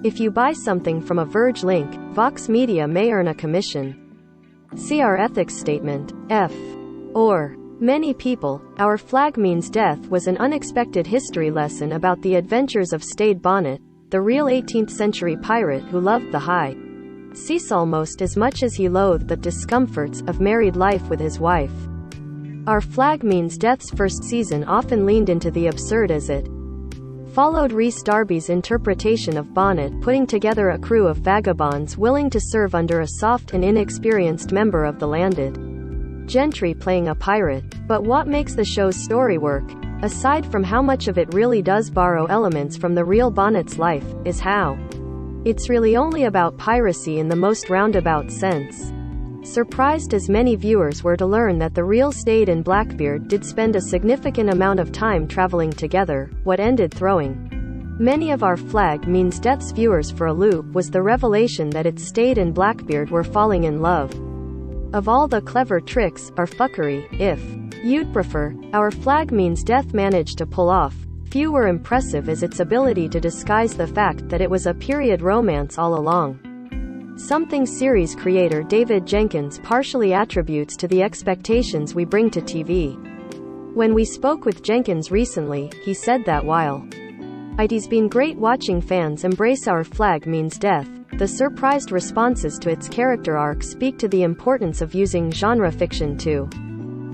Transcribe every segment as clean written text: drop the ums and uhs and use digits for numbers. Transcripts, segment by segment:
If you buy something from a Verge link, Vox Media may earn a commission. See our ethics statement. F. Or. Many people, our flag means death was an unexpected history lesson about the adventures of Stede Bonnet, the real 18th century pirate who loved the high seas almost as much as he loathed the discomforts of married life with his wife. Our Flag Means Death's first season often leaned into the absurd as it followed Rhys Darby's interpretation of Bonnet putting together a crew of vagabonds willing to serve under a soft and inexperienced member of the landed gentry playing a pirate. But what makes the show's story work, aside from how much of it really does borrow elements from the real Bonnet's life, is how it's really only about piracy in the most roundabout sense. Surprised as many viewers were to learn that the real Stede and Blackbeard did spend a significant amount of time traveling together, what ended throwing many of our Flag Means Death's viewers for a loop was the revelation that it's Stede and Blackbeard were falling in love. Of all the clever tricks, or fuckery, if you'd prefer, our Flag Means Death managed to pull off, few were impressive as its ability to disguise the fact that it was a period romance all along. Something series creator David Jenkins partially attributes to the expectations we bring to TV. When we spoke with Jenkins recently, he said that while it's been great watching fans embrace Our Flag Means Death, the surprised responses to its character arc speak to the importance of using genre fiction to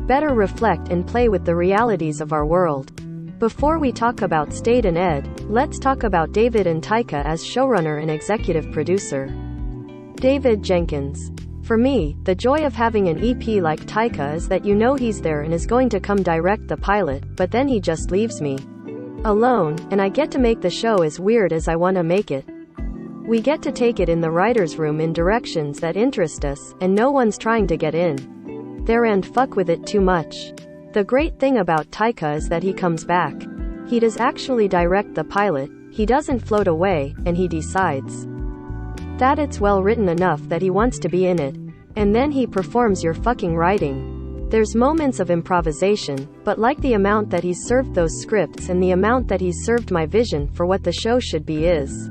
better reflect and play with the realities of our world. Before we talk about Stede and Ed, let's talk about David and Taika as showrunner and executive producer. David Jenkins. For me, the joy of having an EP like Taika is that you know he's there and is going to come direct the pilot, but then he just leaves me alone, and I get to make the show as weird as I want to make it. We get to take it in the writer's room in directions that interest us, and no one's trying to get in there and fuck with it too much. The great thing about Taika is that he comes back. He does actually direct the pilot, he doesn't float away, and he decides that it's well written enough that he wants to be in it. And then he performs your fucking writing. There's moments of improvisation, but like the amount that he's served those scripts and the amount that he's served my vision for what the show should be is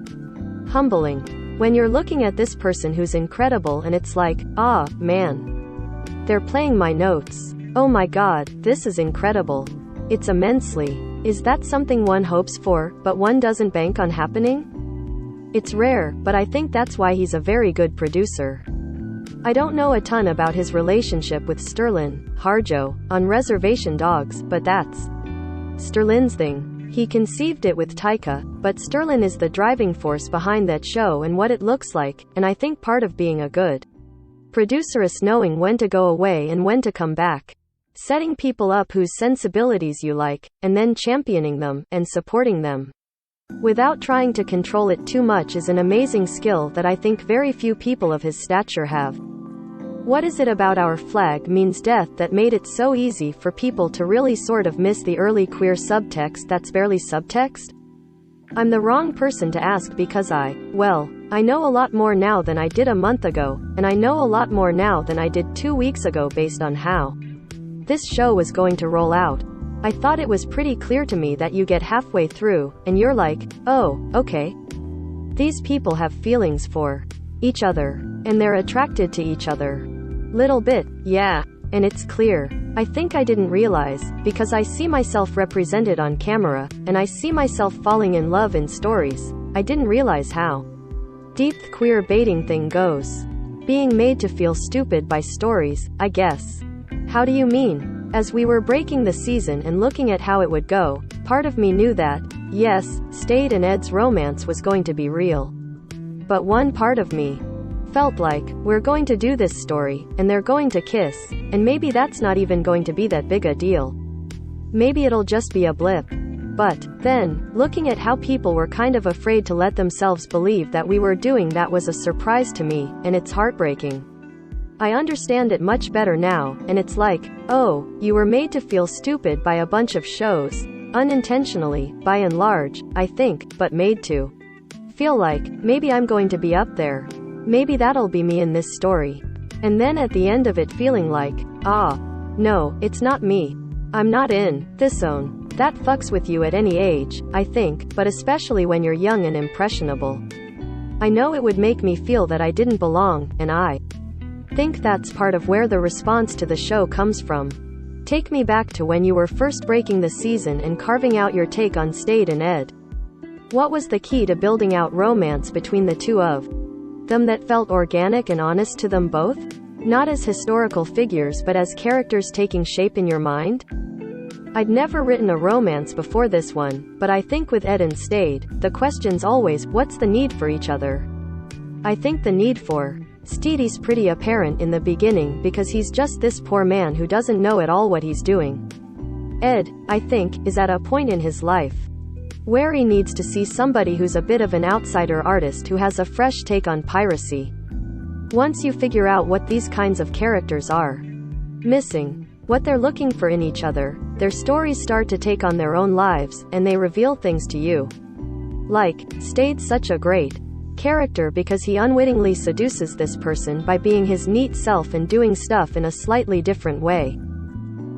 humbling. When you're looking at this person who's incredible and it's like, ah, man. They're playing my notes. Oh my god, this is incredible. It's immensely. Is that something one hopes for, but one doesn't bank on happening? It's rare, but I think that's why he's a very good producer. I don't know a ton about his relationship with Sterling Harjo on Reservation Dogs, but that's Sterling's thing. He conceived it with Taika, but Sterling is the driving force behind that show and what it looks like, and I think part of being a good producer is knowing when to go away and when to come back. Setting people up whose sensibilities you like, and then championing them, and supporting them without trying to control it too much is an amazing skill that I think very few people of his stature have. What is it about Our Flag Means Death that made it so easy for people to really sort of miss the early queer subtext that's barely subtext? I'm the wrong person to ask because I know a lot more now than I did a month ago, and I know a lot more now than I did 2 weeks ago based on how this show was going to roll out. I thought it was pretty clear to me that you get halfway through, and you're like, oh, okay. These people have feelings for each other, and they're attracted to each other. Little bit, yeah. And it's clear. I think I didn't realize, because I see myself represented on camera, and I see myself falling in love in stories. I didn't realize how deep the queer baiting thing goes. Being made to feel stupid by stories, I guess. How do you mean? As we were breaking the season and looking at how it would go, part of me knew that, yes, Stede and Ed's romance was going to be real. But one part of me felt like, we're going to do this story, and they're going to kiss, and maybe that's not even going to be that big a deal. Maybe it'll just be a blip. But then, looking at how people were kind of afraid to let themselves believe that we were doing that was a surprise to me, and it's heartbreaking. I understand it much better now, and it's like, oh, you were made to feel stupid by a bunch of shows, unintentionally, by and large, I think, but made to feel like, maybe I'm going to be up there. Maybe that'll be me in this story. And then at the end of it feeling like, ah, no, it's not me. I'm not in this zone. That fucks with you at any age, I think, but especially when you're young and impressionable. I know it would make me feel that I didn't belong, and I think that's part of where the response to the show comes from. Take me back to when you were first breaking the season and carving out your take on Stade and Ed. What was the key to building out romance between the two of them that felt organic and honest to them both? Not as historical figures but as characters taking shape in your mind? I'd never written a romance before this one, but I think with Ed and Stade, the question's always, what's the need for each other? I think the need for Stede's pretty apparent in the beginning because he's just this poor man who doesn't know at all what he's doing. Ed, I think, is at a point in his life where he needs to see somebody who's a bit of an outsider artist who has a fresh take on piracy. Once you figure out what these kinds of characters are missing, what they're looking for in each other, their stories start to take on their own lives, and they reveal things to you. Like, Stade's such a great character because he unwittingly seduces this person by being his neat self and doing stuff in a slightly different way.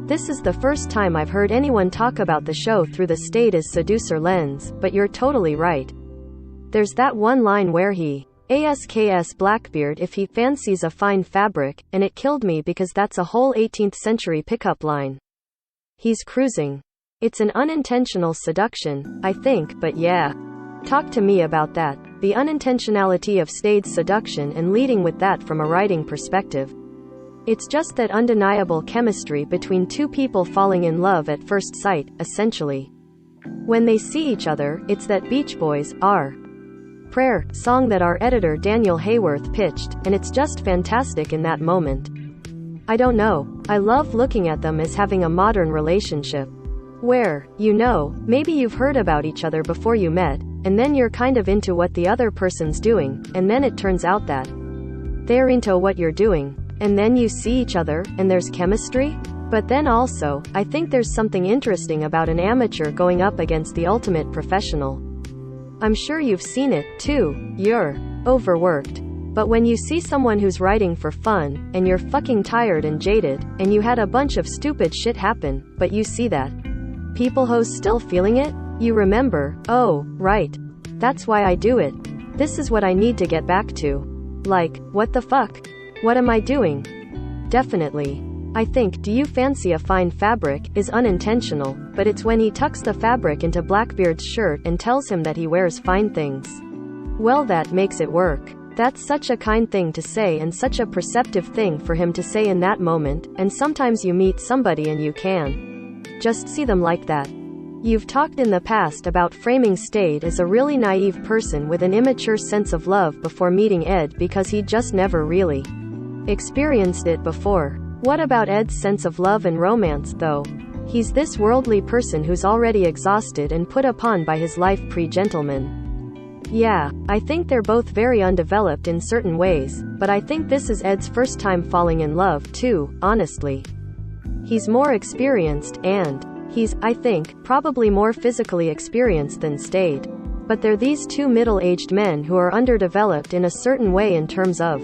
This is the first time I've heard anyone talk about the show through the Stade as seducer lens, but you're totally right. There's that one line where he asks Blackbeard if he fancies a fine fabric, and it killed me because that's a whole 18th century pickup line. He's cruising. It's an unintentional seduction, I think, but yeah. Talk to me about that. The unintentionality of Stade's seduction and leading with that from a writing perspective. It's just that undeniable chemistry between two people falling in love at first sight, essentially. When they see each other, it's that Beach Boys, Our Prayer song that our editor Daniel Hayworth pitched, and it's just fantastic in that moment. I don't know, I love looking at them as having a modern relationship. Where, maybe you've heard about each other before you met, and then you're kind of into what the other person's doing, and then it turns out that they're into what you're doing, and then you see each other, and there's chemistry? But then also, I think there's something interesting about an amateur going up against the ultimate professional. I'm sure you've seen it, too. You're overworked. But when you see someone who's writing for fun, and you're fucking tired and jaded, and you had a bunch of stupid shit happen, but you see that people who's still feeling it, you remember, oh, right. That's why I do it. This is what I need to get back to. Like, what the fuck? What am I doing? Definitely. I think, do you fancy a fine fabric, is unintentional, but it's when he tucks the fabric into Blackbeard's shirt and tells him that he wears fine things. Well, that makes it work. That's such a kind thing to say and such a perceptive thing for him to say in that moment, and sometimes you meet somebody and you can just see them like that. You've talked in the past about framing Stade as a really naive person with an immature sense of love before meeting Ed because he'd just never really experienced it before. What about Ed's sense of love and romance, though? He's this worldly person who's already exhausted and put upon by his life pre-gentleman. Yeah, I think they're both very undeveloped in certain ways, but I think this is Ed's first time falling in love, too, honestly. He's more experienced, and he's, I think, probably more physically experienced than Stade. But they're these two middle-aged men who are underdeveloped in a certain way in terms of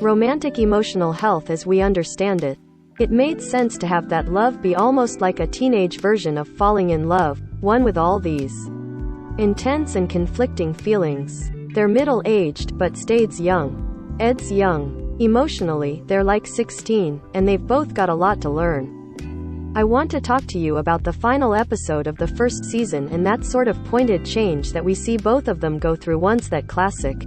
romantic emotional health as we understand it. It made sense to have that love be almost like a teenage version of falling in love, one with all these intense and conflicting feelings. They're middle-aged, but Stade's young. Ed's young. Emotionally, they're like 16, and they've both got a lot to learn. I want to talk to you about the final episode of the first season and that sort of pointed change that we see both of them go through once that classic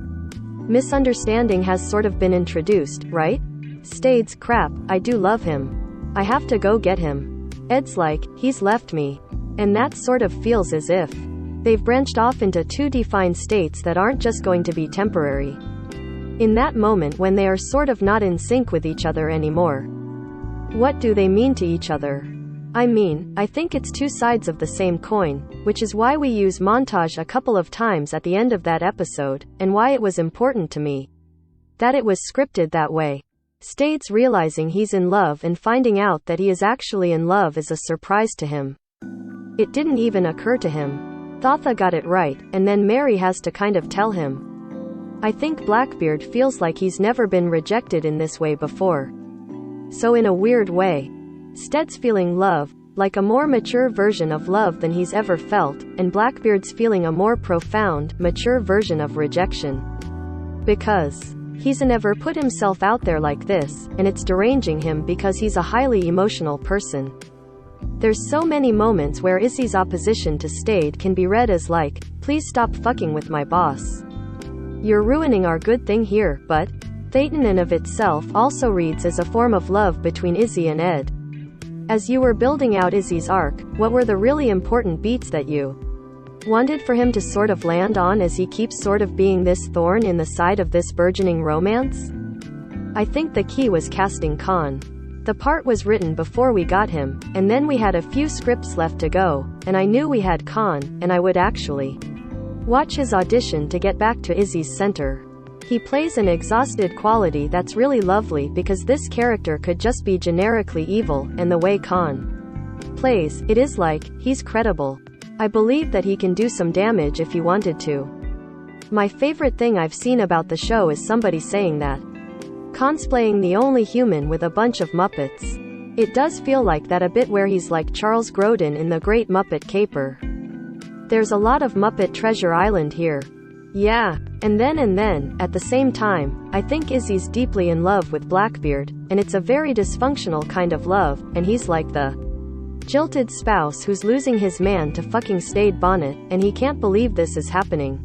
misunderstanding has sort of been introduced, right? Stade's, crap, I do love him. I have to go get him. Ed's like, he's left me. And that sort of feels as if they've branched off into two defined states that aren't just going to be temporary. In that moment when they are sort of not in sync with each other anymore. What do they mean to each other? I think it's two sides of the same coin, which is why we use montage a couple of times at the end of that episode, and why it was important to me that it was scripted that way. Stade's realizing he's in love and finding out that he is actually in love is a surprise to him. It didn't even occur to him. Thotha got it right, and then Mary has to kind of tell him. I think Blackbeard feels like he's never been rejected in this way before. So in a weird way, Stead's feeling love, like a more mature version of love than he's ever felt, and Blackbeard's feeling a more profound, mature version of rejection. Because he's never put himself out there like this, and it's deranging him because he's a highly emotional person. There's so many moments where Izzy's opposition to Stade can be read as like, please stop fucking with my boss. You're ruining our good thing here, but Thetan in of itself also reads as a form of love between Izzy and Ed. As you were building out Izzy's arc, what were the really important beats that you wanted for him to sort of land on as he keeps sort of being this thorn in the side of this burgeoning romance? I think the key was casting Khan. The part was written before we got him, and then we had a few scripts left to go, and I knew we had Khan, and I would actually watch his audition to get back to Izzy's center. He plays an exhausted quality that's really lovely because this character could just be generically evil, and the way Khan plays, it is like, he's credible. I believe that he can do some damage if he wanted to. My favorite thing I've seen about the show is somebody saying that Khan's playing the only human with a bunch of Muppets. It does feel like that a bit where he's like Charles Grodin in The Great Muppet Caper. There's a lot of Muppet Treasure Island here. Yeah. And then, at the same time, I think Izzy's deeply in love with Blackbeard, and it's a very dysfunctional kind of love, and he's like the jilted spouse who's losing his man to fucking Stade Bonnet, and he can't believe this is happening.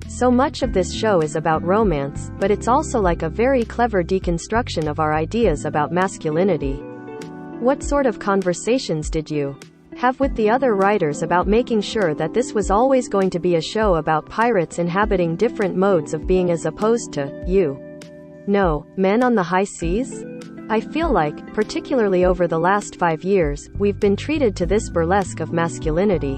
So much of this show is about romance, but it's also like a very clever deconstruction of our ideas about masculinity. What sort of conversations did you have with the other writers about making sure that this was always going to be a show about pirates inhabiting different modes of being as opposed to, men on the high seas? I feel like, particularly over the last 5 years, we've been treated to this burlesque of masculinity.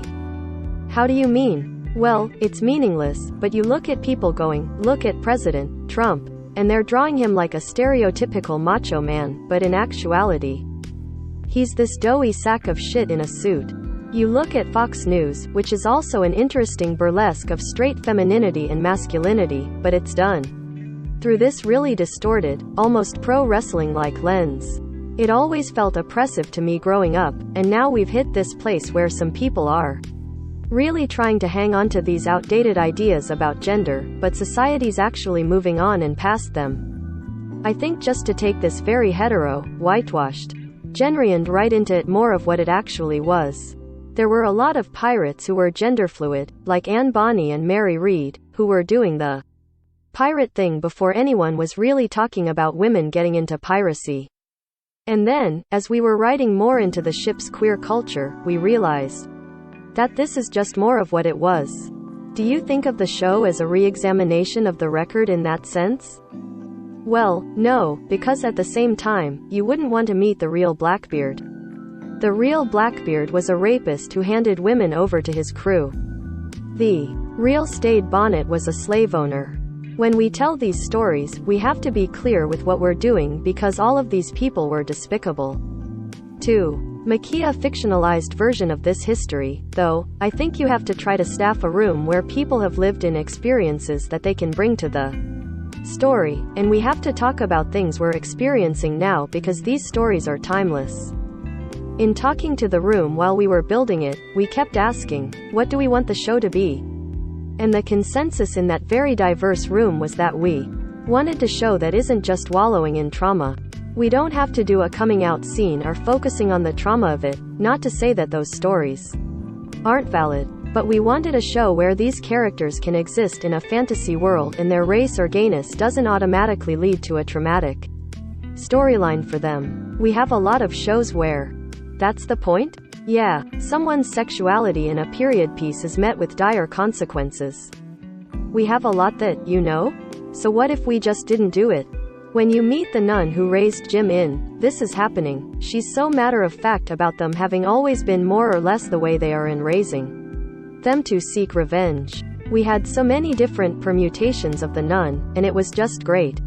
How do you mean? Well, it's meaningless, but you look at people going, look at President Trump, and they're drawing him like a stereotypical macho man, but in actuality, he's this doughy sack of shit in a suit. You look at Fox News, which is also an interesting burlesque of straight femininity and masculinity, but it's done through this really distorted, almost pro-wrestling-like lens. It always felt oppressive to me growing up, and now we've hit this place where some people are really trying to hang on to these outdated ideas about gender, but society's actually moving on and past them. I think just to take this very hetero, whitewashed genre and right into it more of what it actually was. There were a lot of pirates who were gender fluid, like Anne Bonny and Mary Read, who were doing the pirate thing before anyone was really talking about women getting into piracy. And then, as we were writing more into the ship's queer culture, we realized that this is just more of what it was. Do you think of the show as a re-examination of the record in that sense? Well, no, because at the same time, you wouldn't want to meet the real Blackbeard. The real Blackbeard was a rapist who handed women over to his crew. The real Stade Bonnet was a slave owner. When we tell these stories, we have to be clear with what we're doing because all of these people were despicable. 2. Make a fictionalized version of this history, though, I think you have to try to staff a room where people have lived in experiences that they can bring to the story, and we have to talk about things we're experiencing now because these stories are timeless. In talking to the room while we were building it, we kept asking, what do we want the show to be? And the consensus in that very diverse room was that we wanted to show that isn't just wallowing in trauma. We don't have to do a coming out scene or focusing on the trauma of it, not to say that those stories aren't valid, but we wanted a show where these characters can exist in a fantasy world and their race or gayness doesn't automatically lead to a traumatic storyline for them. We have a lot of shows where that's the point? Yeah, someone's sexuality in a period piece is met with dire consequences. We have a lot that, So what if we just didn't do it? When you meet the nun who raised Jim in This Is Happening, she's so matter-of-fact about them having always been more or less the way they are in raising them to seek revenge. We had so many different permutations of the nun, and it was just great.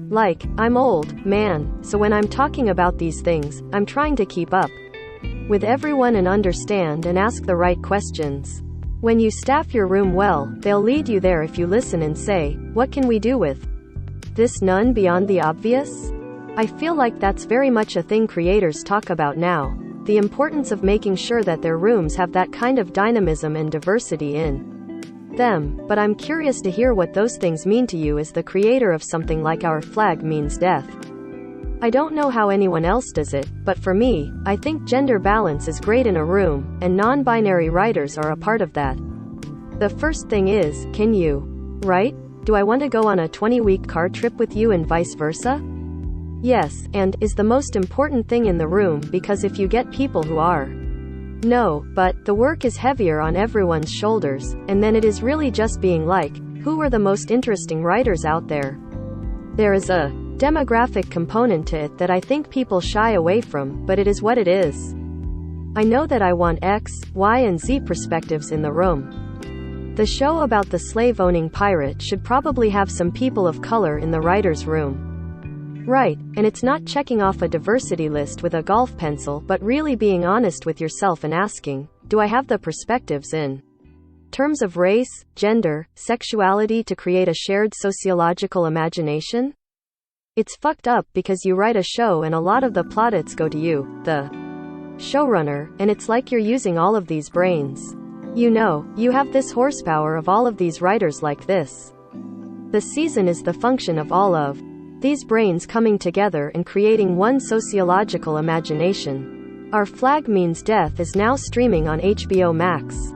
Like, I'm old, man, so when I'm talking about these things, I'm trying to keep up with everyone and understand and ask the right questions. When you staff your room well, they'll lead you there if you listen and say, what can we do with this nun beyond the obvious? I feel like that's very much a thing creators talk about now. The importance of making sure that their rooms have that kind of dynamism and diversity in them, but I'm curious to hear what those things mean to you as the creator of something like Our Flag Means Death. I don't know how anyone else does it, but for me, I think gender balance is great in a room, and non-binary writers are a part of that. The first thing is, can you write? Do I want to go on a 20-week car trip with you and vice versa? Yes, and is the most important thing in the room, because if you get people who are no, but the work is heavier on everyone's shoulders, and then it is really just being like, who are the most interesting writers out there? There is a demographic component to it that I think people shy away from, but it is what it is. I know that I want X, Y, and Z perspectives in the room. The show about the slave-owning pirate should probably have some people of color in the writer's room. Right, and it's not checking off a diversity list with a golf pencil, but really being honest with yourself and asking, do I have the perspectives in terms of race, gender, sexuality to create a shared sociological imagination? It's fucked up because you write a show and a lot of the plaudits go to you, the showrunner, and it's like you're using all of these brains. You know, you have this horsepower of all of these writers like this. The season is the function of all of these brains coming together and creating one sociological imagination. Our Flag Means Death is now streaming on HBO Max.